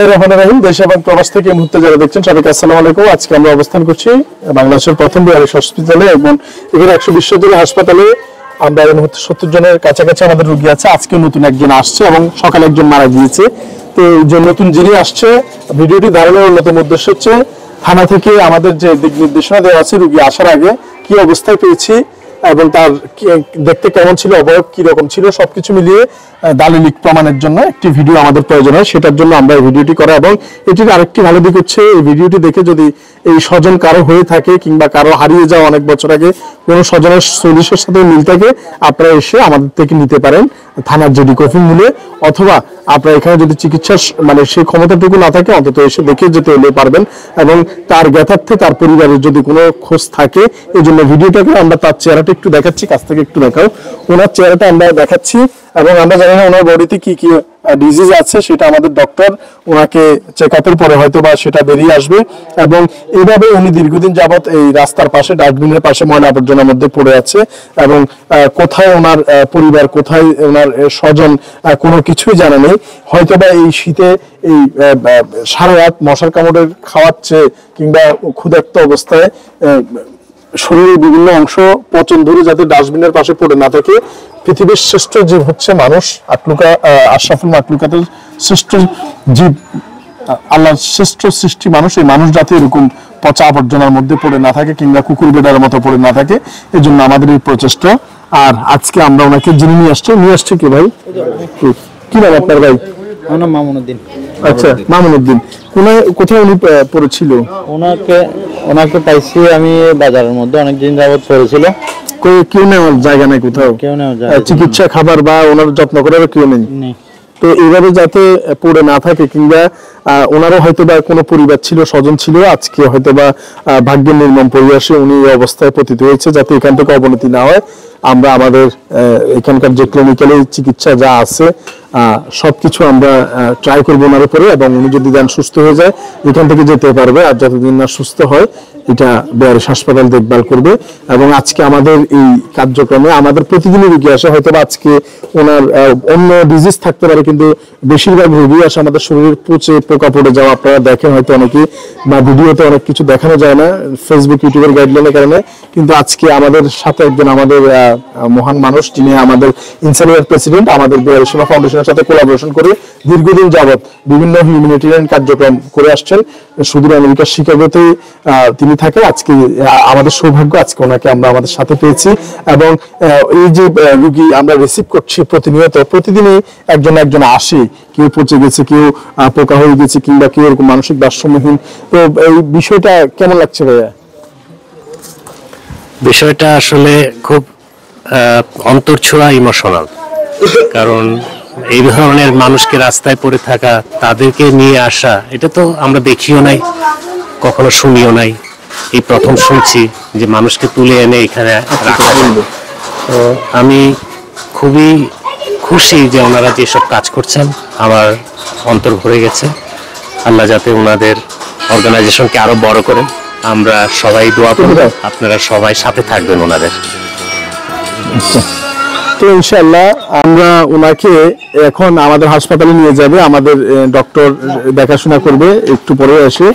রহিম দেশ এবং প্রবাস থেকে এই মুহূর্তে যারা দেখছেন সবাইকে আসসালামু আলাইকুম। আজকে আমরা অবস্থান করছি বাংলাদেশের প্রথম বিআরএস হসপিটালে এবং এখানে 120 জনের হাসপাতালে। আমরা এই মুহূর্তে 70 জনের কাছাকাছি আমাদের রোগী আছে। আজকে নতুন একজন আসছে এবং সকালে একজন মারা গিয়েছে। তো যে নতুন যিনি আসছে, ভিডিওটি ধারণের অন্যতম উদ্দেশ্য হচ্ছে থানা থেকে আমাদের যে দিক নির্দেশনা দেওয়া আছে রোগী আসার আগে কি অবস্থায় পেয়েছি এবং তার দেখতে কেমন ছিল, অবয়ব কি রকম ছিল, সবকিছু মিলিয়ে দালিলিক প্রমাণের জন্য একটি ভিডিও আমাদের প্রয়োজন হয়। সেটার জন্য আমরা এই ভিডিওটি করা এবং এটির আরেকটি ভালো দিক হচ্ছে এই ভিডিওটি দেখে যদি এই স্বজন কারো হয়ে থাকে কিংবা কারো হারিয়ে যাওয়া অনেক বছর আগে কোনো স্বজনের সদস্যের সাথে মিল থাকে, আপনারা এসে আমাদের থেকে নিতে পারেন থানার জিডি কপি মূল্যে, অথবা আপনারা এখানে যদি চিকিৎসার মানে সেই ক্ষমতাটুকু না থাকে অন্তত এসে দেখে যেতে হলে পারবেন। এবং তার জ্ঞাতার্থে তার পরিবারের যদি কোনো খোঁজ থাকে, এই জন্য ভিডিওটাকে আমরা তার চেহারাটা একটু দেখাচ্ছি, কাছ থেকে একটু দেখাও। ওনার চেহারাটা আমরা দেখাচ্ছি এবং আমরা জানি না ওনার বডিতে কি কি ডিজিজ আছে, সেটা আমাদের ডক্টর ওনাকে চেক আপের পরে হয়তো বা সেটা বেরিয়ে আসবে। এবং এইভাবে উনি দীর্ঘদিন যাবত এই রাস্তার পাশে ডাস্টবিনের পাশে ময়লা আবর্জনার মধ্যে পড়ে আছে এবং কোথায় ওনার পরিবার, কোথায় ওনার স্বজন, কোনো কিছুই জানা নেই। হয়তো বা এই শীতে এই সারা রাত মশার কামড়ের খাওয়াচ্ছে কিংবা ক্ষুধার্ত অবস্থায় শরীরের বিভিন্ন অংশ পচন ধরে যাতে ডাস্টবিনের পাশে পড়ে না থাকে। পৃথিবীর শ্রেষ্ঠ জীব হচ্ছে মানুষ, আশরাফুল মাখলুকাতের শ্রেষ্ঠ জীব, আল্লাহর শ্রেষ্ঠ সৃষ্টি মানুষ। এই মানুষ যাতে এরকম পচা আবর্জনার মধ্যে পড়ে না থাকে কিংবা কুকুর বেড়ার মতো পড়ে না থাকে, এই জন্য আমাদের এই প্রচেষ্টা। আর আজকে আমরা ওনাকে যিনি নিয়ে আসছি কি ভাই, কি নাম আপনার ভাই? মামুনুদ্দিন। আচ্ছা, মামুনুদ্দিন। কোথায় উনি পড়েছিল? ওনাকে পাইছি আমি বাজারের মধ্যে, অনেকদিন যাবত পড়েছিল। কেউ নেওয়ার জায়গা নেই, কোথাও কেউ নেওয়ার জায়গা, চিকিৎসা খাবার বা ওনার যত্ন করার কেউ নেই। তো এইভাবে যাতে পড়ে না থাকে কিংবা ওনারও হয়তো বা কোনো পরিবার ছিল, স্বজন ছিল, আজকে হয়তো বা ভাগ্যের নির্মম পরিবেশে উনি এই অবস্থায় পতিত হয়েছে, যাতে এখান থেকে অবনতি না হয় আমরা আমাদের এখানকার যে ক্লিনিক্যালি চিকিৎসা যা আছে সবকিছু আমরা ট্রাই করবো ওনার উপরে। এবং উনি যদি দেন সুস্থ হয়ে যায় এখান থেকে যেতে পারবে, আর যতদিন না সুস্থ হয় এটা বিআরএস হাসপাতাল দেখভাল করবে। এবং আজকে আমাদের এই কার্যক্রমে আমাদের প্রতিদিনই রোগী আসে, হয়তো আজকে ওনার অন্য ডিজিজ থাকতে পারে, কিন্তু বেশিরভাগ রোগী আসে আমাদের শরীরের পচে পোকা পড়ে যাওয়া। আপনারা দেখেন হয়তো অনেকে বা ভিডিওতে অনেক কিছু দেখানো যায় না ফেসবুক ইউটিউবের গাইডলাইনের কারণে, কিন্তু আজকে আমাদের সাথে একজন আমাদের মহান মানুষ, যিনি আমাদের ইনসানিয়ার প্রেসিডেন্ট, আমাদের বিআরএস ফাউন্ডেশনের সাথে কোলাবোরেশন করে দীর্ঘদিন যাবত বিভিন্ন হিউম্যানিটেরিয়ান কার্যক্রম করে আসছেন। সুদূর আমেরিকার শিকাগোতে তিনি থাকেন। আজকে আমাদের সৌভাগ্য আজকে ওনাকে আমরা আমাদের সাথে পেয়েছি। এবং এই যে রোগী আমরা রিসিভ করছি প্রতিনিয়ত, প্রতিদিনই একজন আসে, কেউ পচে গেছে, কেউ পোকা হয়ে গেছে কিংবা কেউ এরকম মানসিক ভারসাম্যহীন। তো এই বিষয়টা কেমন লাগছে ভাইয়া? বিষয়টা আসলে খুব অন্তরছোঁয়া ইমোশনাল, কারণ এই ধরনের মানুষকে রাস্তায় পড়ে থাকা, তাদেরকে নিয়ে আসা, এটা তো আমরা দেখিও নাই, কখনো শুনিও নাই, এই প্রথম শুনছি যে মানুষকে তুলে এনে এখানে রাখা। তো আমি খুবই খুশি যে ওনারা যেসব কাজ করছেন, আমার অন্তর ভরে গেছে। আল্লাহ যাতে ওনাদের অর্গানাইজেশনকে আরো বড় করেন, আমরা সবাই দোয়া করব, আপনারা সবাই সাথে থাকবেন ওনাদের। তো ইনশাআল্লাহ আমরা ওনাকে এখন আমাদের হাসপাতালে নিয়ে যাবে, আমাদের ডক্টর দেখাশোনা করবে একটু পরে এসে,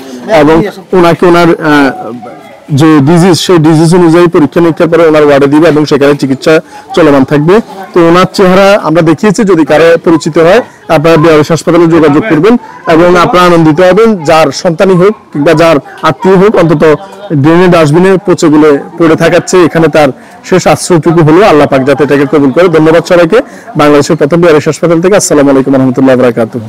এবং ওনাকে ওনার যে ডিজিজ সেই ডিজিজ অনুযায়ী পরীক্ষা নিরীক্ষার পরে ওনার ওয়ার্ডে দিবে এবং সেখানে চিকিৎসা চলমান থাকবে। তো ওনার চেহারা আমরা দেখিয়েছি, যদি কারো পরিচিত হয় আপনারা বিআরএস হাসপাতালে যোগাযোগ করবেন এবং আপনারা আনন্দিত হবেন। যার সন্তানই হোক কিংবা যার আত্মীয় হোক, অন্তত ড্রেনের ডাস্টবিনে পচেগুলো পড়ে থাকাচ্ছে, এখানে তার শেষ আশ্রয়টুকু হলো। আল্লাহ পাক যাতে এটাকে কবুল করে। ধন্যবাদ সবাইকে। বাংলাদেশের প্রথম বিআরএস হাসপাতাল থেকে আসসালামু আলাইকুম ওয়া রাহমাতুল্লাহি ওয়া বারাকাতুহু।